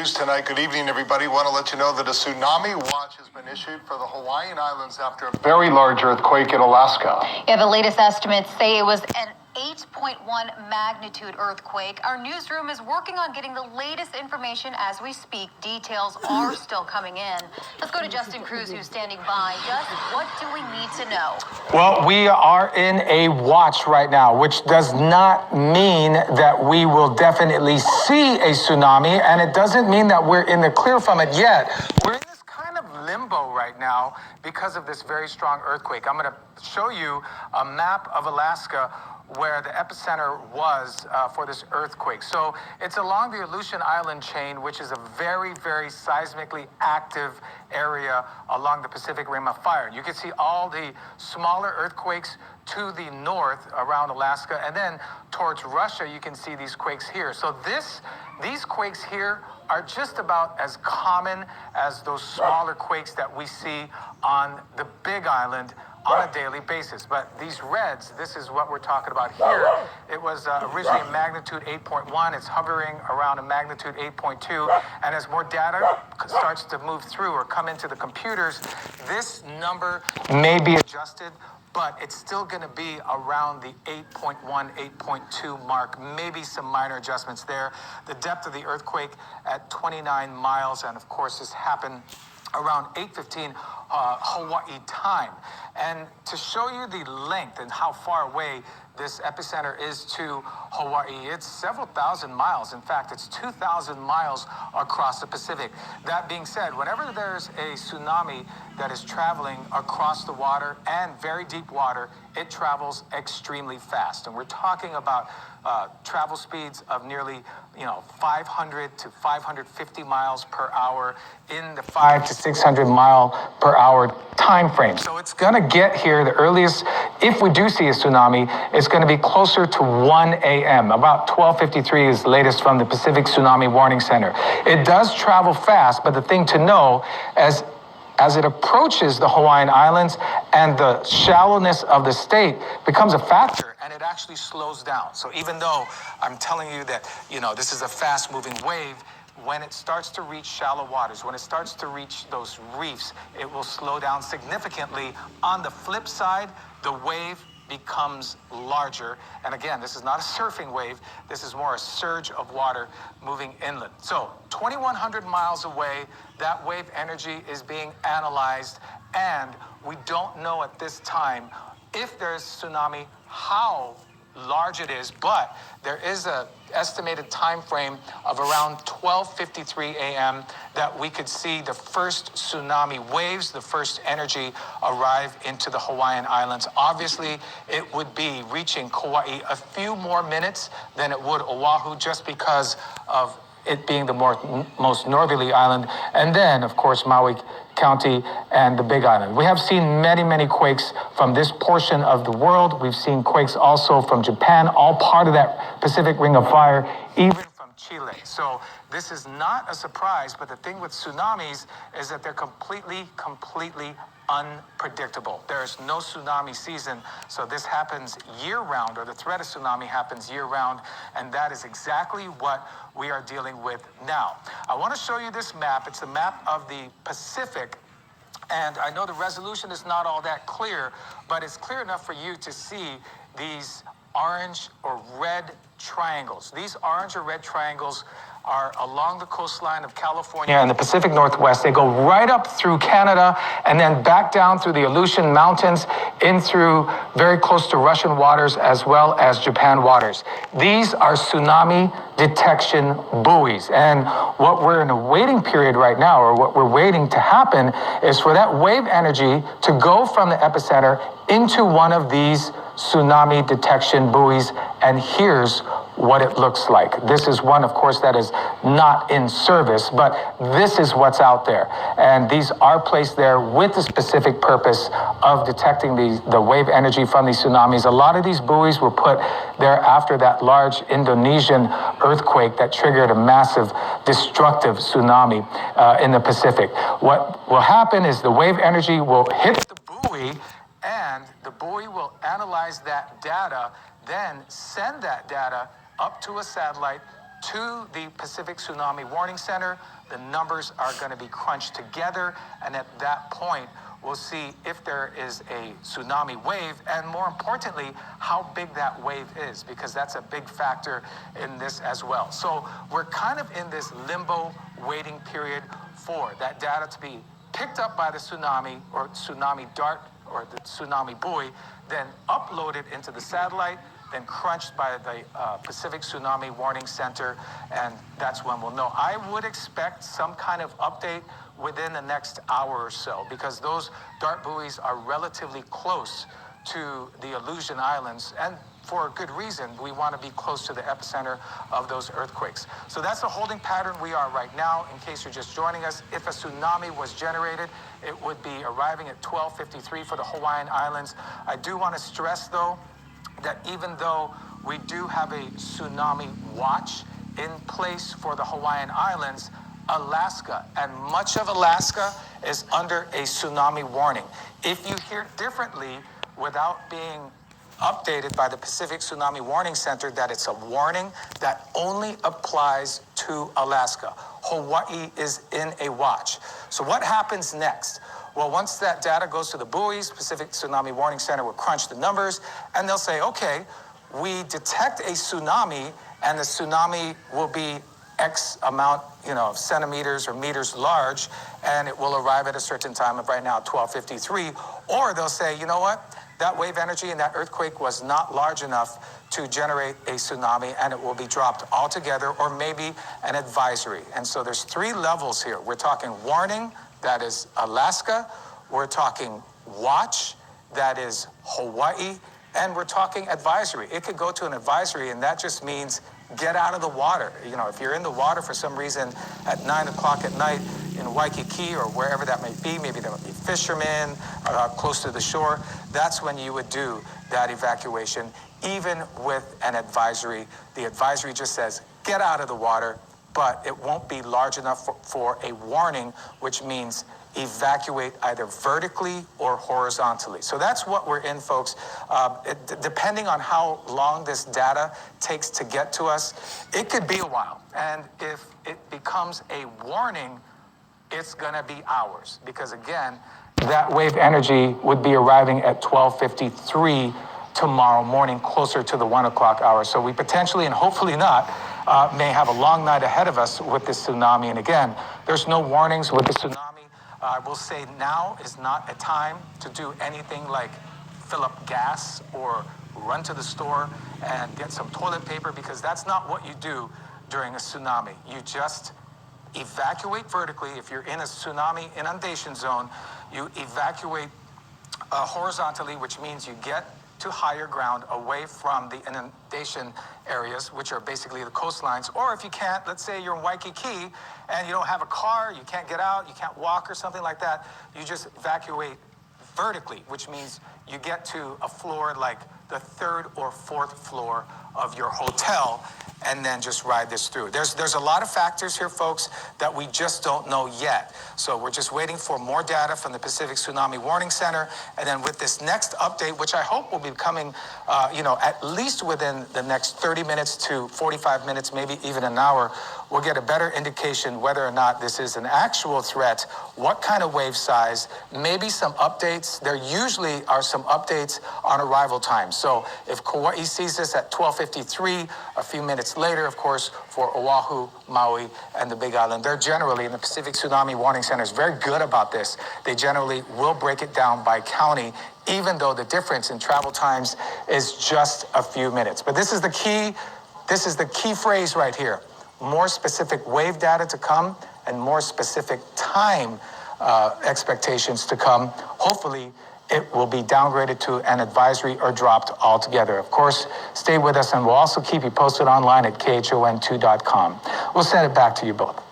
news tonight. Good evening, everybody. Want to let you know that a tsunami watch has been issued for the Hawaiian Islands after a very large earthquake in Alaska. Yeah, the latest estimates say it was an 8.1 magnitude earthquake. Our newsroom is working on getting the latest information as we speak. Details are still coming in. Let's go to Justin Cruz, who's standing by. Justin, what do we need to know? Well, we are in a watch right now, which does not mean that we will definitely see a tsunami, and it doesn't mean that we're in the clear from it yet. We're in this kind of limbo right now because of this very strong earthquake. I'm going to show you a map of Alaska where the epicenter was for this earthquake. So it's along the Aleutian Island chain, which is a very, very seismically active area along the Pacific Rim of Fire. You can see all the smaller earthquakes to the north around Alaska, and then towards Russia, you can see these quakes here. So these quakes here are just about as common as those smaller quakes that we see on the Big Island on a daily basis. But these reds, this is what we're talking about here. It was originally a magnitude 8.1. It's hovering around a magnitude 8.2. And as more data starts to move through or come into the computers, this number may be adjusted, but it's still going to be around the 8.1, 8.2 mark, maybe some minor adjustments there. The depth of the earthquake at 29 miles, and of course this happened around 8:15 Hawaii time. And to show you the length and how far away this epicenter is to Hawaii, it's several thousand miles. In fact, it's 2,000 miles across the Pacific. That being said, whenever there's a tsunami that is traveling across the water and very deep water, it travels extremely fast. And we're talking about travel speeds of nearly 500 to 550 miles per hour in the 500 to 600 mile per hour time frame. So it's going to get here the earliest, if we do see a tsunami, it's going to be closer to 1 a.m. About 12:53 is the latest from the Pacific Tsunami Warning Center. It does travel fast, but the thing to know, as it approaches the Hawaiian Islands and the shallowness of the state becomes a factor, and it actually slows down. So even though I'm telling you that, this is a fast-moving wave, when it starts to reach shallow waters, when it starts to reach those reefs, it will slow down significantly. On the flip side, the wave becomes larger. And again, this is not a surfing wave. This is more a surge of water moving inland. So 2,100 miles away, that wave energy is being analyzed. And we don't know at this time if there's tsunami, how large it is, but there is an estimated time frame of around 12:53 a.m. that we could see the first tsunami waves, the first energy arrive into the Hawaiian Islands. Obviously, it would be reaching Kauai a few more minutes than it would Oahu, just because of it being the most northerly island, and then, of course, Maui County and the Big Island. We have seen many, many quakes from this portion of the world. We've seen quakes also from Japan, all part of that Pacific Ring of Fire, even from Chile. So this is not a surprise, but the thing with tsunamis is that they're completely unpredictable. There's no tsunami season, so this happens year-round, or the threat of tsunami happens year-round, and that is exactly what we are dealing with now. I want to show you this map. It's a map of the Pacific, and I know the resolution is not all that clear, but it's clear enough for you to see these orange or red triangles. These orange or red triangles are along the coastline of California and the Pacific Northwest. They go right up through Canada and then back down through the Aleutian Mountains in through very close to Russian waters as well as Japan waters. These are tsunami detection buoys. And what we're in a waiting period right now, or what we're waiting to happen, is for that wave energy to go from the epicenter into one of these tsunami detection buoys. And here's what it looks like. This is one, of course, that is not in service, but this is what's out there. And these are placed there with the specific purpose of detecting the wave energy from these tsunamis. A lot of these buoys were put there after that large Indonesian earthquake that triggered a massive destructive tsunami in the Pacific. What will happen is the wave energy will hit the buoy, and the buoy will analyze that data, then send that data up to a satellite to the Pacific Tsunami Warning Center. The numbers are going to be crunched together, and at that point, we'll see if there is a tsunami wave, and more importantly, how big that wave is, because that's a big factor in this as well. So we're kind of in this limbo waiting period for that data to be picked up by the tsunami or tsunami dart or the tsunami buoy, then uploaded into the satellite, then crunched by the Pacific Tsunami Warning Center, and that's when we'll know. I would expect some kind of update within the next hour or so, because those dart buoys are relatively close to the Aleutian Islands, and for a good reason. We want to be close to the epicenter of those earthquakes. So that's the holding pattern we are right now. In case you're just joining us, if a tsunami was generated, it would be arriving at 12:53 for the Hawaiian Islands. I do want to stress, though, that even though we do have a tsunami watch in place for the Hawaiian Islands, Alaska and much of Alaska is under a tsunami warning. If you hear differently without being updated by the Pacific Tsunami Warning Center that it's a warning that only applies to Alaska, Hawaii is in a watch. So what happens next? Well, once that data goes to the buoys, Pacific Tsunami Warning Center will crunch the numbers, and they'll say, okay, we detect a tsunami, and the tsunami will be X amount, of centimeters or meters large, and it will arrive at a certain time of right now, 12:53. Or they'll say, you know what? That wave energy and that earthquake was not large enough to generate a tsunami, and it will be dropped altogether, or maybe an advisory. And so there's three levels here. We're talking warning, that is Alaska. We're talking watch, that is Hawaii. And we're talking advisory. It could go to an advisory, and that just means get out of the water. If you're in the water for some reason at 9 o'clock at night in Waikiki or wherever that may be, maybe there would be fishermen close to the shore, that's when you would do that evacuation, even with an advisory. The advisory just says, get out of the water, but it won't be large enough for a warning, which means evacuate either vertically or horizontally. So that's what we're in, folks. Depending on how long this data takes to get to us, it could be a while. And if it becomes a warning, it's going to be hours. Because again, that wave energy would be arriving at 12:53 tomorrow morning, closer to the 1 o'clock hour. So we potentially, and hopefully not, may have a long night ahead of us with this tsunami. And again, there's no warnings with the tsunami. I will say now is not a time to do anything like fill up gas or run to the store and get some toilet paper, because that's not what you do during a tsunami. You just evacuate vertically. If you're in a tsunami inundation zone, you evacuate horizontally, which means you get to higher ground away from the inundation areas, which are basically the coastlines. Or if you can't, let's say you're in Waikiki and you don't have a car, you can't get out, you can't walk or something like that, you just evacuate vertically, which means you get to a floor like the third or fourth floor of your hotel, and then just ride this through. There's a lot of factors here, folks, that we just don't know yet. So we're just waiting for more data from the Pacific Tsunami Warning Center, and then with this next update, which I hope will be coming, at least within the next 30 minutes to 45 minutes, maybe even an hour, we'll get a better indication whether or not this is an actual threat, what kind of wave size, maybe some updates. There usually are some updates on arrival time. So if Kauai sees this at 12:53, a few minutes later, of course, for Oahu, Maui, and the Big Island, they're generally, and the Pacific Tsunami Warning Center is very good about this, they generally will break it down by county, even though the difference in travel times is just a few minutes. But this is the key phrase right here. More specific wave data to come, and more specific time expectations to come. Hopefully, it will be downgraded to an advisory or dropped altogether. Of course, stay with us, and we'll also keep you posted online at khon2.com. We'll send it back to you both.